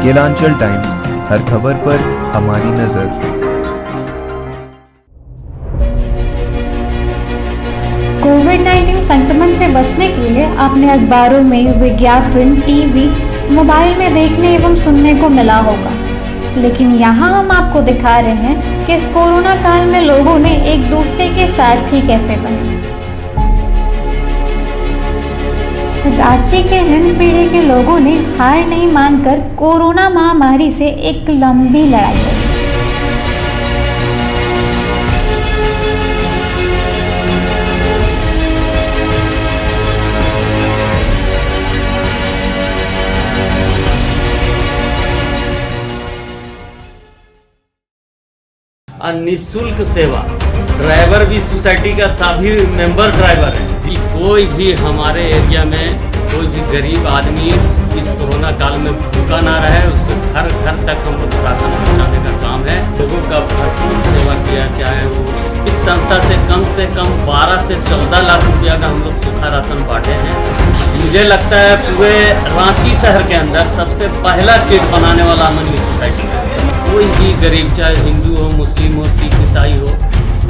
Kelanchal times, हर खबर पर हमारी नजर। कोविड-19 संक्रमण से बचने के लिए आपने अखबारों में विज्ञापन, टीवी, मोबाइल में देखने एवं सुनने को मिला होगा, लेकिन यहाँ हम आपको दिखा रहे हैं कि इस कोरोना काल में लोगों ने एक दूसरे के सारथी कैसे बने। रांची के हिंदपीढ़ी के लोगों ने हार नहीं मानकर कोरोना महामारी से एक लंबी लड़ाई लड़ी। निःशुल्क सेवा, ड्राइवर भी सोसाइटी का सभी मेंबर ड्राइवर है जी। कोई भी हमारे एरिया में कोई भी गरीब आदमी इस कोरोना काल में भूखा ना रहे, उसको घर घर तक हम लोग राशन पहुंचाने का काम है। लोगों का भरपूर सेवा किया, चाहे वो इस संस्था से कम 12 से 14 लाख रुपया का हम लोग सूखा राशन बांटे हैं। मुझे लगता है पूरे रांची शहर के अंदर सबसे पहला किट बनाने वाला अमन सोसाइटी है। कोई भी गरीब, चाहे हिंदू हो, मुस्लिम हो, सिख, ईसाई हो,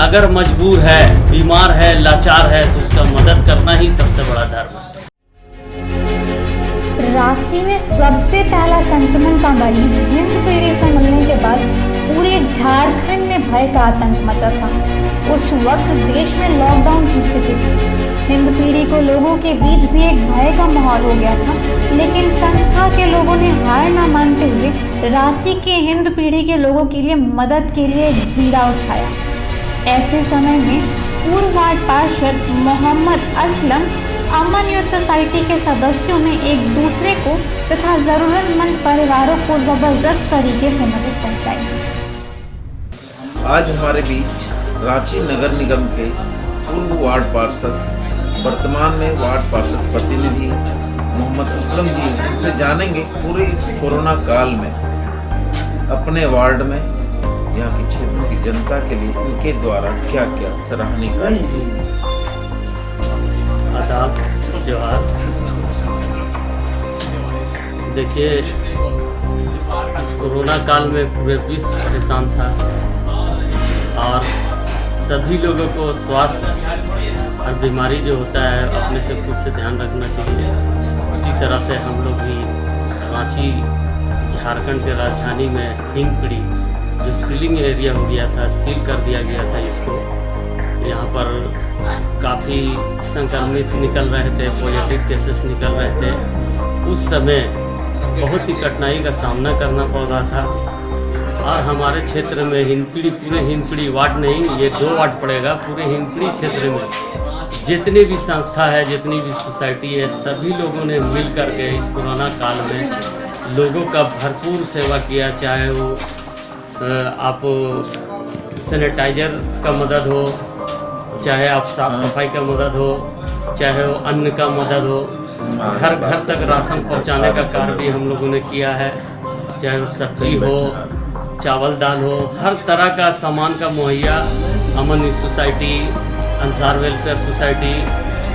अगर मजबूर है, बीमार है, लाचार है, तो उसका मदद करना ही सबसे बड़ा धर्म है। रांची में सबसे पहला संक्रमण का मरीज हिंदपीढ़ी से मिलने के बाद पूरे झारखंड में भय का आतंक मचा था। उस वक्त देश में लॉकडाउन की स्थिति थी। हिंदपीढ़ी को लोगों के बीच भी एक भय का माहौल हो गया था, लेकिन संस्था के लोगों ने हार न मानते हुए रांची के हिंदपीढ़ी के लोगों के लिए मदद के लिए एक बीड़ा उठाया। ऐसे समय में पूर्व वार्ड पार्षद मोहम्मद असलम अमन यूथ सोसाइटी के सदस्यों ने एक दूसरे को तथा जरूरतमंद परिवारों को जबरदस्त तरीके से मदद पहुंचाई। आज हमारे बीच रांची नगर निगम के पूर्व वार्ड पार्षद, वर्तमान में वार्ड पार्षद प्रतिनिधि मोहम्मद असलम जी हैं। इनसे जानेंगे पूरे इस कोरोना काल में अपने वार्ड में यहाँ के क्षेत्र की जनता के लिए इनके द्वारा क्या क्या सराहनीय कार्य। आदाब, जोहार। देखिए, इस कोरोना काल में पूरे विश्व परेशान था और सभी लोगों को स्वास्थ्य और बीमारी जो होता है अपने से खुद से ध्यान रखना चाहिए। उसी तरह से हम लोग भी रांची, झारखंड के राजधानी में हिंदपीढ़ी जो सीलिंग एरिया हो गया था, सील कर दिया गया था इसको। यहाँ पर काफ़ी संक्रमित निकल रहे थे, पॉजिटिव केसेस निकल रहे थे। उस समय बहुत ही कठिनाई का सामना करना पड़ रहा था और हमारे क्षेत्र में हिंदपीढ़ी, पूरे हिंदपीढ़ी वार्ड नहीं, ये 2 वार्ड पड़ेगा, पूरे हिंदपीढ़ी क्षेत्र में जितनी भी संस्था है, जितनी भी सोसाइटी है, सभी लोगों ने मिल कर के इस कोरोना काल में लोगों का भरपूर सेवा किया। चाहे वो आप सैनिटाइजर का मदद हो, चाहे आप साफ सफाई का मदद हो, चाहे वो अन्न का मदद हो, घर घर तक राशन पहुंचाने का कार्य भी हम लोगों ने किया है। चाहे वो सब्जी हो, चावल दाल हो, हर तरह का सामान का मुहैया अमन सोसाइटी, अंसार वेलफेयर सोसाइटी,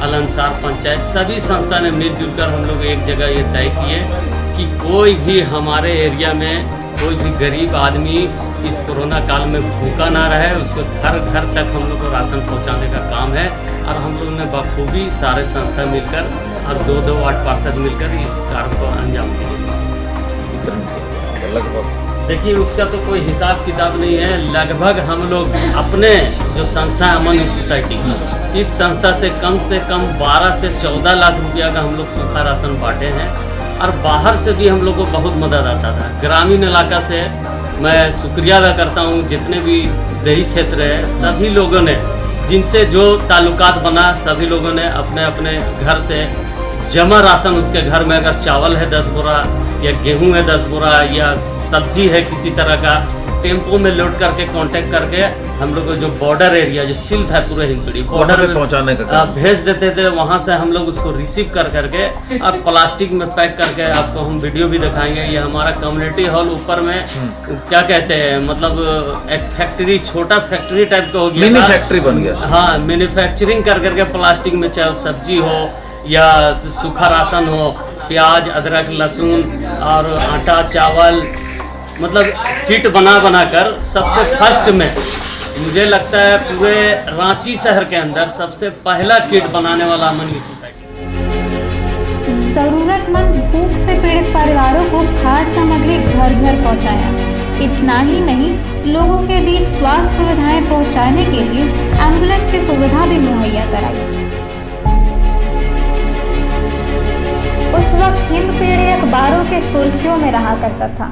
अल अंसार पंचायत, सभी संस्था ने मिलजुल कर हम लोग एक जगह ये तय किए कि कोई भी हमारे एरिया में कोई भी गरीब आदमी इस कोरोना काल में भूखा ना रहे, उसको घर घर तक हम लोग को राशन पहुंचाने का काम है। और हम लोगों ने बखूबी सारे संस्था मिलकर और 2 वार्ड पार्षद मिलकर इस कार्य को अंजाम दिए। देखिए, उसका तो कोई हिसाब किताब नहीं है। लगभग हम लोग अपने जो संस्था है अमन सोसाइटी, इस संस्था से कम 12 से 14 लाख रुपया का हम लोग सूखा राशन बांटे हैं और बाहर से भी हम लोग को बहुत मदद आता था। ग्रामीण इलाका से मैं शुक्रिया अदा करता हूँ, जितने भी देही क्षेत्र है सभी लोगों ने, जिनसे जो ताल्लुकात बना, सभी लोगों ने अपने अपने घर से जमा राशन, उसके घर में अगर चावल है 10 बोरा या गेहूं है 10 बोरा या सब्जी है किसी तरह का, टेम्पो में लोड करके कांटेक्ट करके हम लोग को जो बॉर्डर एरिया जो सील था पूरे हिंदपीढ़ी बॉर्डर में पहुंचाने का भेज देते थे। वहां से हम लोग उसको रिसीव कर करके और प्लास्टिक में पैक करके, आपको हम वीडियो भी दिखाएंगे। ये हमारा कम्युनिटी हॉल ऊपर में क्या कहते हैं, मतलब एक फैक्ट्री, छोटा फैक्ट्री टाइप का हो गया, मिनी फैक्ट्री बन गया। हाँ, मैन्युफैक्चरिंग कर करके प्लास्टिक में चाहे सब्जी हो या सूखा राशन हो, प्याज, अदरक, लहसुन और आटा, चावल, मतलब किट बना कर सबसे फर्स्ट में मुझे लगता है पूरे रांची शहर के अंदर सबसे पहला किट बनाने वाला अमन की सोसाइटी। जरूरतमंद भूख से पीड़ित परिवारों को खाद्य सामग्री घर घर पहुंचाया। इतना ही नहीं, लोगों के बीच स्वास्थ्य सुविधाएं पहुंचाने के लिए एम्बुलेंस की सुविधा भी मुहैया कराई। उस वक्त हिंद पीढ़ी अखबारों के सुर्खियों में रहा करता था।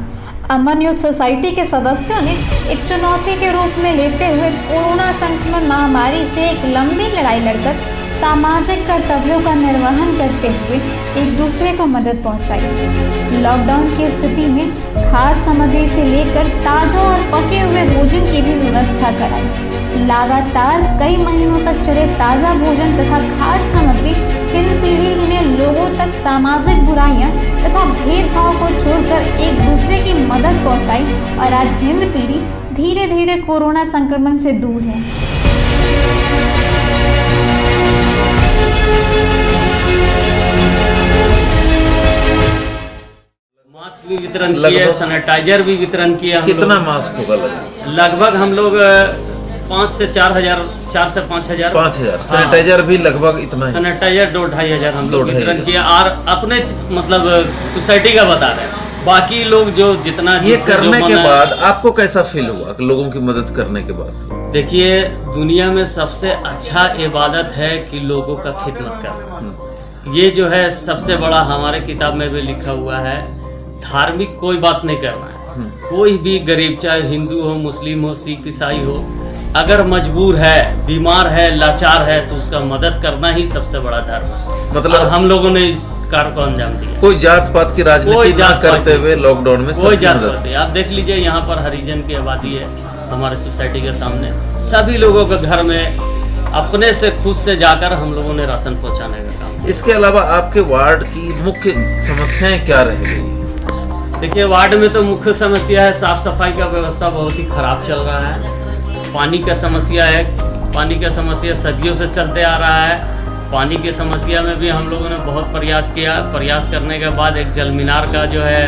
अमन यूथ सोसाइटी के सदस्यों ने एक चुनौती के रूप में लेते हुए कोरोना संक्रमण महामारी से एक लंबी लड़ाई लड़कर सामाजिक कर्तव्यों का निर्वहन करते हुए एक दूसरे को मदद पहुंचाई। लॉकडाउन की स्थिति में खाद्य सामग्री से लेकर ताजा और पके हुए भोजन की भी व्यवस्था कराई। लगातार कई महीनों तक चले ताज़ा भोजन तथा खाद्य सामग्री हिंद पीढ़ी ने लोगों तक सामाजिक बुराइयां तथा भेदभाव को छोड़कर एक दूसरे की मदद पहुंचाई और आज हिंद पीढ़ी धीरे धीरे कोरोना संक्रमण से दूर है। मास्क भी वितरण किए, सैनिटाइजर भी वितरण किया। कितना मास्क होगा लगभग हम लोग 5 से 5 हजार। सैनिटाइजर भी लगभग इतना है। सैनिटाइजर 2-2.5 हजार हम लोग वितरण किया और अपने मतलब सोसाइटी का बता रहे हैं। बाकी लोग जो जितना ये करने के बाद आपको कैसा फील हुआ लोगों की मदद करने के बाद? देखिए, दुनिया में सबसे अच्छा इबादत है कि लोगों का खिदमत करना। ये जो है सबसे बड़ा, हमारे किताब में भी लिखा हुआ है, धार्मिक कोई बात नहीं करना है। कोई भी गरीब, चाहे हिंदू हो, मुस्लिम हो, सिख, ईसाई हो, अगर मजबूर है, बीमार है, लाचार है, तो उसका मदद करना ही सबसे बड़ा धर्म है। मतलब हम लोगों ने इस कार्य को अंजाम दिया। कोई जात पात की राजनीति ना करते हुए लॉकडाउन में कोई जात पात। आप देख लीजिए, यहाँ पर हरिजन की आबादी है हमारे सोसाइटी के सामने। सभी लोगों के घर में अपने से खुद से जाकर हम लोगों ने राशन पहुँचाने का काम। इसके अलावा आपके वार्ड की मुख्य समस्याएं क्या रह गई? देखिए, वार्ड में तो मुख्य समस्या है साफ सफाई का व्यवस्था बहुत ही खराब चल रहा है। पानी का समस्या है, पानी का समस्या सदियों से चलते आ रहा है। पानी की समस्या में भी हम लोगों ने बहुत प्रयास किया। प्रयास करने के बाद एक जल मीनार का जो है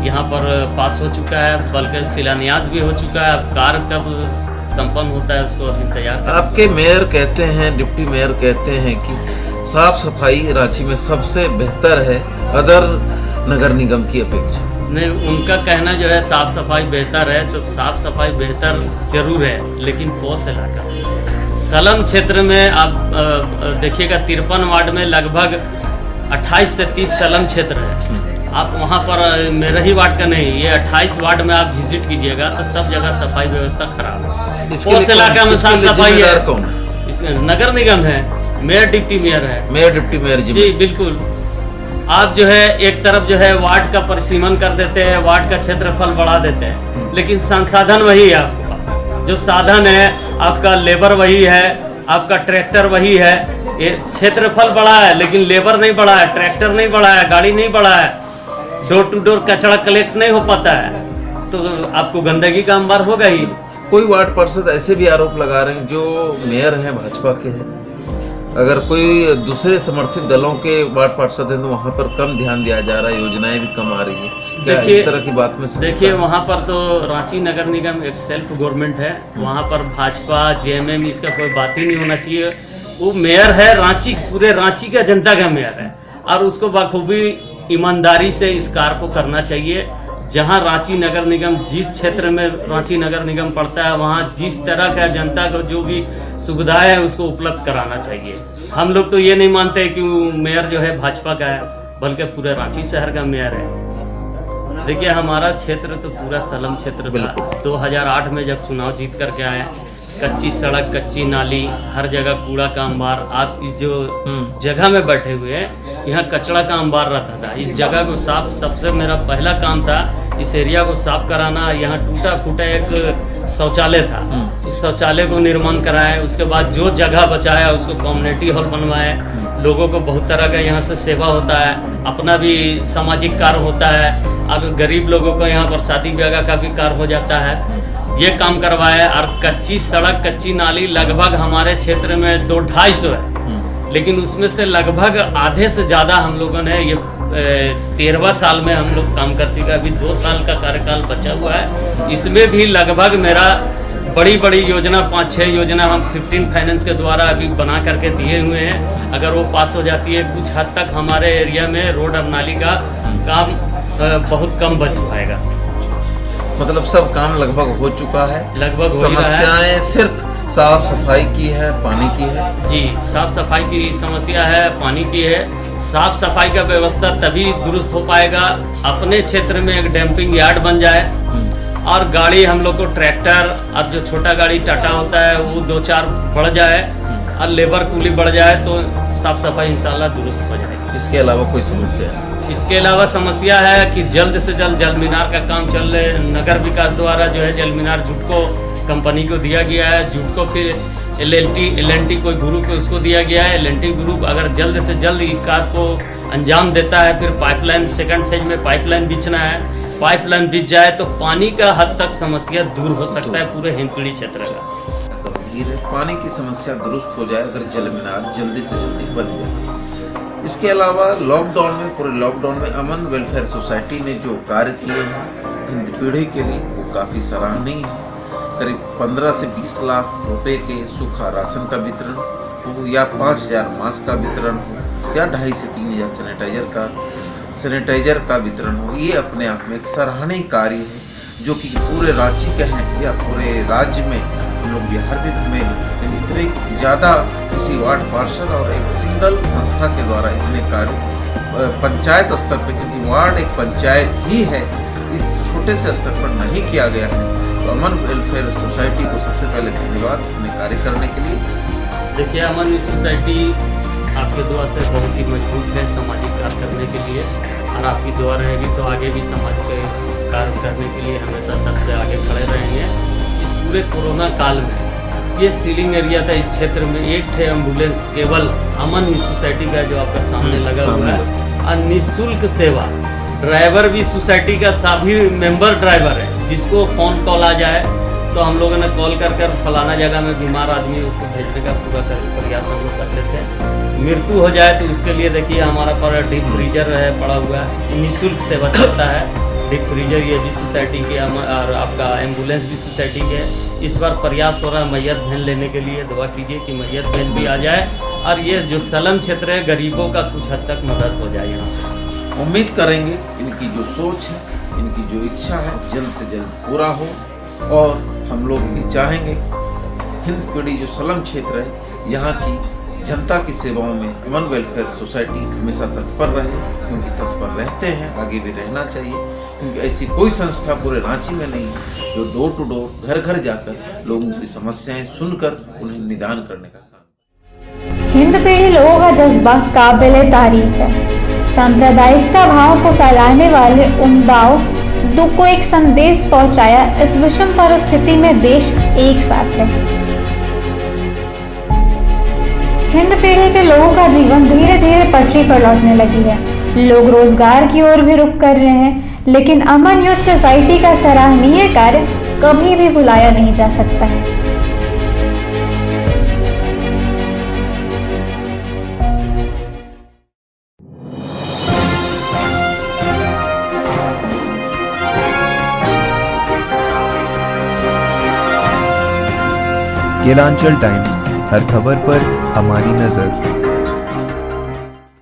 यहाँ पर पास हो चुका है, बल्कि शिलान्यास भी हो चुका है। अब कार्य कब संपन्न होता है उसको अभी तैयार। आपके मेयर कहते हैं, डिप्टी मेयर कहते हैं कि साफ सफाई रांची में सबसे बेहतर है अदर नगर निगम की अपेक्षा। नहीं, उनका कहना जो है साफ सफाई बेहतर है, तो साफ सफाई बेहतर जरूर है, लेकिन पॉश इलाका सलम क्षेत्र में आप देखिएगा 53 वार्ड में लगभग 28 से 30 सलम क्षेत्र है। आप वहाँ पर मेरा ही वार्ड का नहीं, ये 28 वार्ड में आप विजिट कीजिएगा तो सब जगह सफाई व्यवस्था खराब है। पॉश इलाका में साफ सफाई है। इसमें नगर निगम है, मेयर डिप्टी मेयर है। मेयर डिप्टी मेयर जी बिल्कुल। आप जो है एक तरफ जो है वार्ड का परिसीमन कर देते हैं, वार्ड का क्षेत्रफल बढ़ा देते हैं, लेकिन संसाधन वही है आपके पास। जो साधन है आपका लेबर वही है, आपका ट्रैक्टर वही है। ये क्षेत्रफल बढ़ा है लेकिन लेबर नहीं बढ़ा है, ट्रैक्टर नहीं बढ़ा है, गाड़ी नहीं बढ़ा है, डोर टू डोर कचरा कलेक्ट नहीं हो पाता है, तो आपको गंदगी का अंबार होगा ही। कोई वार्ड पार्षद ऐसे भी आरोप लगा रहे हैं जो मेयर हैं भाजपा के हैं, अगर कोई दूसरे समर्थित दलों के वार्ड पार्षद हैं तो वहाँ पर कम ध्यान दिया जा रहा है, योजनाएं भी कम आ रही है। क्या इस तरह की बात में देखिए, वहाँ पर तो रांची नगर निगम एक सेल्फ गवर्नमेंट है, वहाँ पर भाजपा जेएमएम इसका कोई बात ही नहीं होना चाहिए। वो मेयर है रांची, पूरे रांची का जनता का मेयर है और उसको बखूबी ईमानदारी से इस कार्य को करना चाहिए। जहाँ रांची नगर निगम, जिस क्षेत्र में रांची नगर निगम पड़ता है, वहाँ जिस तरह का जनता को जो भी सुविधा है उसको उपलब्ध कराना चाहिए। हम लोग तो ये नहीं मानते कि मेयर जो है भाजपा का है, बल्कि पूरे रांची शहर का मेयर है। देखिए, हमारा क्षेत्र तो पूरा सलम क्षेत्र था। 2008 में जब चुनाव जीत करके आए, कच्ची सड़क, कच्ची नाली, हर जगह कूड़ा का अंबार। आप इस जो जगह में बैठे हुए हैं, यहाँ कचरा का अंबार रहता था। इस जगह को साफ, सबसे मेरा पहला काम था इस एरिया को साफ कराना। यहाँ टूटा फूटा एक शौचालय था, उस शौचालय को निर्माण कराए। उसके बाद जो जगह बचाया उसको कम्युनिटी हॉल बनवाए। लोगों को बहुत तरह का यहाँ से सेवा होता है, अपना भी सामाजिक कार्य होता है और गरीब लोगों को यहाँ पर शादी ब्याह का भी कार्य हो जाता है। ये काम करवाया। और कच्ची सड़क, कच्ची नाली लगभग हमारे क्षेत्र में 200-250 है, लेकिन उसमें से लगभग आधे से ज़्यादा हम लोगों ने ये 13वां साल में हम लोग काम कर चुके हैं। अभी 2 साल का कार्यकाल बचा हुआ है। इसमें भी लगभग मेरा बड़ी बड़ी योजना 5-6 योजना हम 15 फाइनेंस के द्वारा अभी बना करके दिए हुए हैं। अगर वो पास हो जाती है, कुछ हद तक हमारे एरिया में रोड और नाली का काम बहुत कम बच पाएगा। मतलब सब काम लगभग हो चुका है, लगभग हो ही रहा है। समस्याएं सिर्फ साफ सफाई की है, पानी की है। जी, साफ सफाई की समस्या है, पानी की है। साफ सफाई का व्यवस्था तभी दुरुस्त हो पाएगा अपने क्षेत्र में एक डंपिंग यार्ड बन जाए और गाड़ी हम लोग को ट्रैक्टर और जो छोटा गाड़ी टाटा होता है वो 2-4 बढ़ जाए और लेबर कूली बढ़ जाए तो साफ सफाई इंशाल्लाह दुरुस्त हो जाएगी। इसके अलावा कोई समस्या है? इसके अलावा समस्या है कि जल्द से जल्द जल मीनार का काम चल रहे। नगर विकास द्वारा जो है जल मीनार जुटको कंपनी को दिया गया है। जुटको फिर एल&टी कोई ग्रुप है उसको दिया गया है। एल&टी ग्रुप अगर जल्द से जल्द इस कार्य को अंजाम देता है, फिर पाइपलाइन सेकंड फेज में पाइपलाइन बिछना है, पाइपलाइन बिछ जाए तो पानी का हद तक समस्या दूर हो सकता है पूरे हिंदपीढ़ी क्षेत्र का। गंभीर है, पानी की समस्या दुरुस्त हो जाए अगर जल मीनार जल्दी से जल्दी बन जाए। इसके अलावा लॉकडाउन में, पूरे लॉकडाउन में अमन वेलफेयर सोसाइटी ने जो कार्य किए हैं हिंदपीढ़ी के लिए वो काफ़ी सराहनीय है। करीब 15 से 20 लाख रुपए के सूखा राशन का वितरण हो या 5000 मास्क का वितरण हो या 2500 से 3000 सैनिटाइजर का वितरण हो, ये अपने आप में एक सराहनीय कार्य है जो कि पूरे राज्य के हैं या पूरे राज्य में हम लोग बिहार भी घूमे हैं। इतने ज़्यादा किसी वार्ड पार्षद और एक सिंगल संस्था के द्वारा इतने कार्य पंचायत स्तर पर, क्योंकि वार्ड एक पंचायत ही है, इस छोटे से स्तर पर नहीं किया गया है। तो अमन वेलफेयर सोसाइटी को सबसे पहले धन्यवाद अपने कार्य करने के लिए। देखिए, अमन सोसाइटी आपके दुआ से बहुत ही मजबूत है सामाजिक कार्य करने के लिए और आपकी दुआ रहेगी तो आगे भी समाज के कार्य करने के लिए हमेशा तक आगे खड़े रहेंगे। इस पूरे कोरोना काल में ये सीलिंग एरिया था, इस क्षेत्र में एक थे एम्बुलेंस केवल अमन सोसाइटी का जो आपका सामने लगा हुआ है और निःशुल्क सेवा। ड्राइवर भी सोसाइटी का सभी मेंबर ड्राइवर है, जिसको फ़ोन कॉल आ जाए तो हम लोगों ने कॉल कर फलाना जगह में बीमार आदमी उसको भेजने का पूरा प्रयास हम लोग करते थे। मृत्यु हो जाए तो उसके लिए देखिए हमारा पर डीप फ्रीजर है पड़ा हुआ है, निःशुल्क सेवा चलता है। डीप फ्रीजर ये भी सोसाइटी के और आपका एम्बुलेंस भी सोसाइटी के। इस बार प्रयास हो रहा है मैयत वैन लेने के लिए, दुआ कीजिए कि मैयत वैन भी आ जाए और ये जो सलम क्षेत्र है गरीबों का कुछ हद तक मदद हो जाए यहाँ से। उम्मीद करेंगे इनकी जो सोच है, इनकी जो इच्छा है जल्द से जल्द पूरा हो और हम लोग भी चाहेंगे हिंदपीढ़ी जो सलम क्षेत्र है यहाँ की जनता की सेवाओं में अमन वेलफेयर सोसाइटी हमेशा तत्पर रहे, क्योंकि तत्पर रहते हैं, आगे भी रहना चाहिए, क्योंकि ऐसी कोई संस्था पूरे रांची में नहीं है जो डोर टू डोर घर घर जाकर लोगों की समस्याएं सुनकर उन्हें निदान करने का काम। हिंदपीढ़ी लोगों का जज्बा काबिल तारीफ है। सांप्रदायिकता भाव को फैलाने वाले उमदाओं दुख को एक संदेश पहुंचाया। इस विषम परिस्थिति में देश एक साथ है। हिंद पीढ़ी के लोगों का जीवन धीरे धीरे पटरी पर लौटने लगी है। लोग रोजगार की ओर भी रुख कर रहे हैं, लेकिन अमन यूथ सोसाइटी का सराहनीय कार्य कभी भी भुलाया नहीं जा सकता है। केलांचल टाइम्स, हर खबर पर हमारी नजर।